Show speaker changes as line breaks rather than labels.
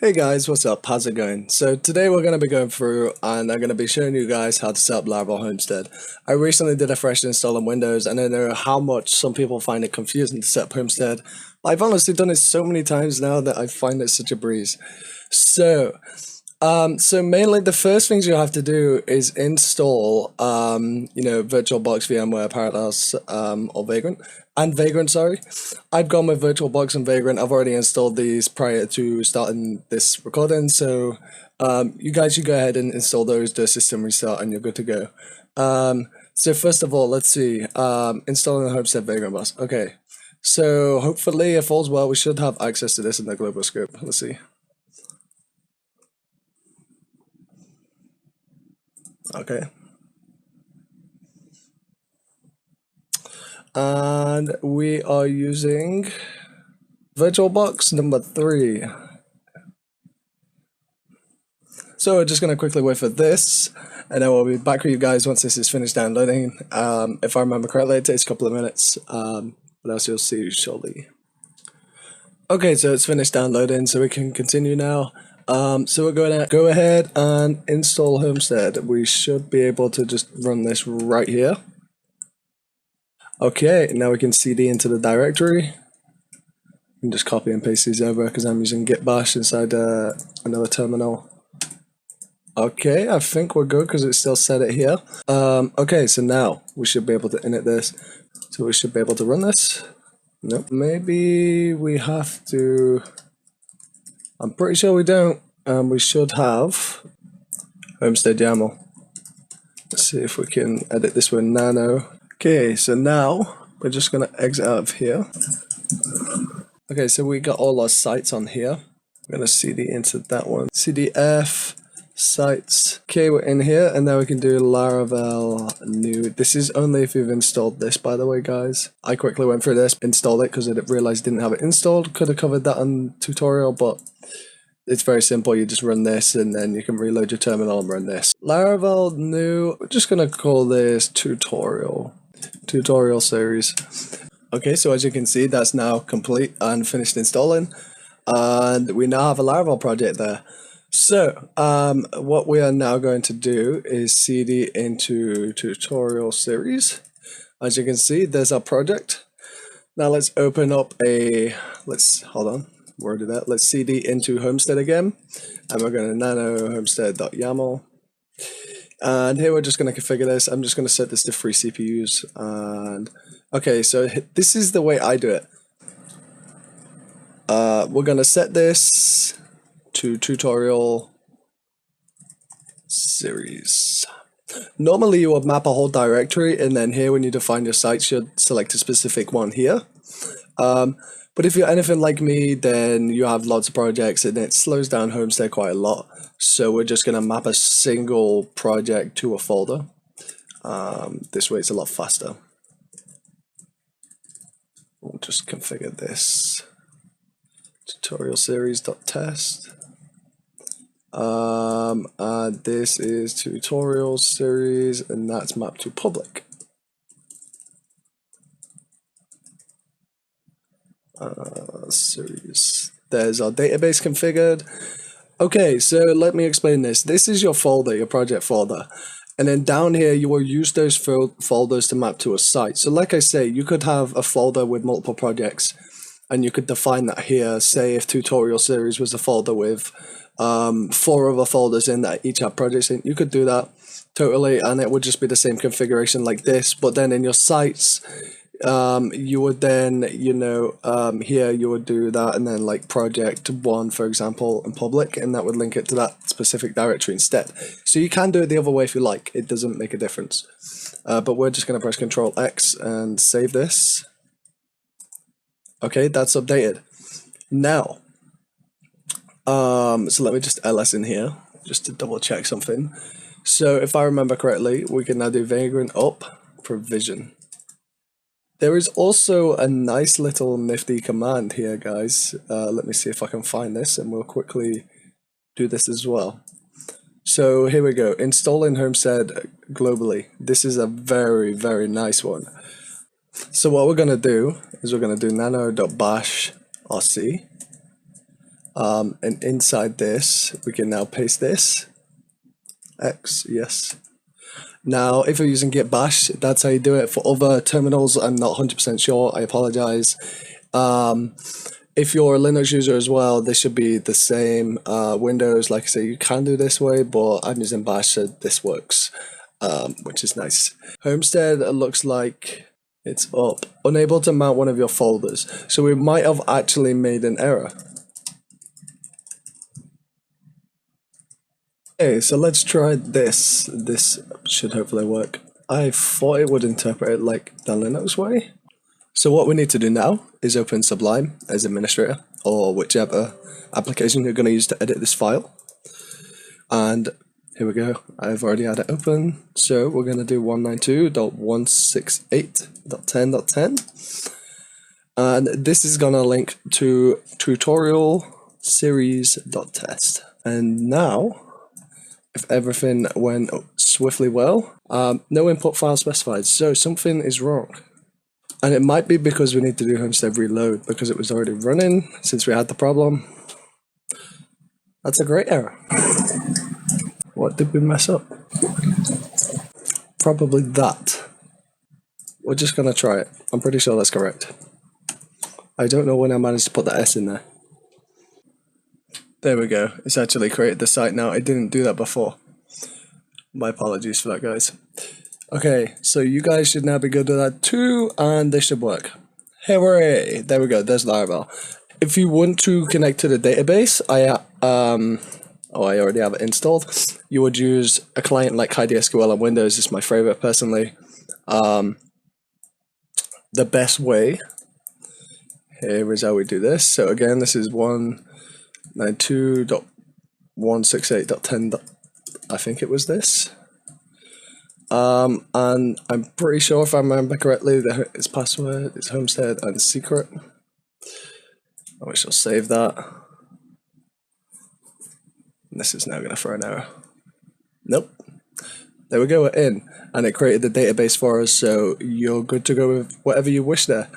Hey guys, what's up? How's it going? So today we're going to be going through and I'm going to be showing you guys how to set up Laravel Homestead. I recently did a fresh install on Windows and I know how much some people find it confusing to set up Homestead. I've honestly done it so many times now that I find it such a breeze. So mainly the first things you have to do is install, VirtualBox, VMware, Parallels, or Vagrant. And Vagrant, sorry. I've gone with VirtualBox and Vagrant. I've already installed these prior to starting this recording, so you guys should go ahead and install those, do a system restart, and you're good to go. So first of all, let's see. Installing the Homestead Vagrant bus. Okay. So hopefully, if all's well, we should have access to this in the global scope. Let's see. Okay. And we are using VirtualBox number 3. So we're just going to quickly wait for this, and then we'll be back with you guys once this is finished downloading. If I remember correctly, it takes a couple of minutes, but else you'll see shortly. Okay, so it's finished downloading, so we can continue now. So we're going to go ahead and install Homestead. We should be able to just run this right here. Okay, now we can cd into the directory. You can just copy and paste these over because I'm using git bash inside another terminal. Okay, I think we're good because it still set it here. Okay, so now we should be able to init this. So we should be able to run this. Nope, maybe we have to. I'm pretty sure we don't. We should have Homestead YAML. Let's see if we can edit this with nano. Okay, so now we're just gonna exit out of here. Okay, so we got all our sites on here. We're gonna cd into that one. cdf sites. Okay, we're in here, and now we can do Laravel new. This is only if you've installed this, by the way, guys. I quickly went through this, installed it because I realized I didn't have it installed. Could have covered that on tutorial, but it's very simple. You just run this and then you can reload your terminal and run this. Laravel new, we're just gonna call this tutorial series. Okay, so as you can see, that's now complete and finished installing, and we now have a Laravel project there. So what we are now going to do is cd into tutorial series. As you can see, there's our project. Now let's open up hold on. Where did that? Let's cd into Homestead again, and we're going to nano homestead.yaml. And here we're just going to configure this. I'm just going to set this to 3 CPUs. And okay, so this is the way I do it. We're going to set this to tutorial series. Normally you would map a whole directory, and then here when you define your sites, you'd select a specific one here. But if you're anything like me, then you have lots of projects and it slows down Homestead quite a lot. So we're just going to map a single project to a folder. This way it's a lot faster. We'll just configure this. Tutorial series.test. And this is tutorial series, and that's mapped to public. Series. There's our database configured. Okay, so let me explain this. This is your folder, your project folder. And then down here, you will use those folders to map to a site. So like I say, you could have a folder with multiple projects, and you could define that here. Say if tutorial series was a folder with 4 other folders in that each have projects in, you could do that totally, and it would just be the same configuration like this. But then in your sites, you would then, here you would do that, and then like project 1, for example, and public, and that would link it to that specific directory instead. So you can do it the other way if you like. It doesn't make a difference. But we're just going to press Control X and save this. Okay, that's updated. Now, so let me just ls in here just to double check something. So if I remember correctly, we can now do vagrant up provision. There is also a nice little nifty command here, guys. Let me see if I can find this, and we'll quickly do this as well. So here we go, installing Homestead globally. This is a very, very nice one. So what we're going to do is we're going to do nano.bash rc, And inside this, we can now paste this. X, yes. Now, if you're using git bash, that's how you do it. For other terminals, I'm not 100% sure. I apologize. If you're a Linux user as well, this should be the same. Windows, like I say, you can do this way, but I'm using bash, so this works, which is nice. Homestead looks like it's up. Unable to mount one of your folders. So we might have actually made an error. Okay, so let's try this. This should hopefully work. I thought it would interpret it like the Linux way. So what we need to do now is open Sublime as administrator, or whichever application you're going to use to edit this file. And here we go. I've already had it open. So we're going to do 192.168.10.10. And this is going to link to tutorial series.test. And now, if everything went swiftly well, no input file specified. So something is wrong. And it might be because we need to do Homestead reload because it was already running since we had the problem. That's a great error. What did we mess up? Probably that. We're just gonna try it. I'm pretty sure that's correct. I don't know when I managed to put the S in there. There we go. It's actually created the site now. It didn't do that before. My apologies for that, guys. Okay, so you guys should now be good with that too, and this should work. Hooray! There we go, there's Laravel. If you want to connect to the database, I already have it installed. You would use a client like SQL on Windows. It's my favorite personally. The best way, here is how we do this. So again, this is 192.168.10. I think it was this. And I'm pretty sure if I remember correctly, its password is Homestead and secret. We shall save that. And this is now going to throw an error. Nope. There we go, we're in. And it created the database for us, so you're good to go with whatever you wish there.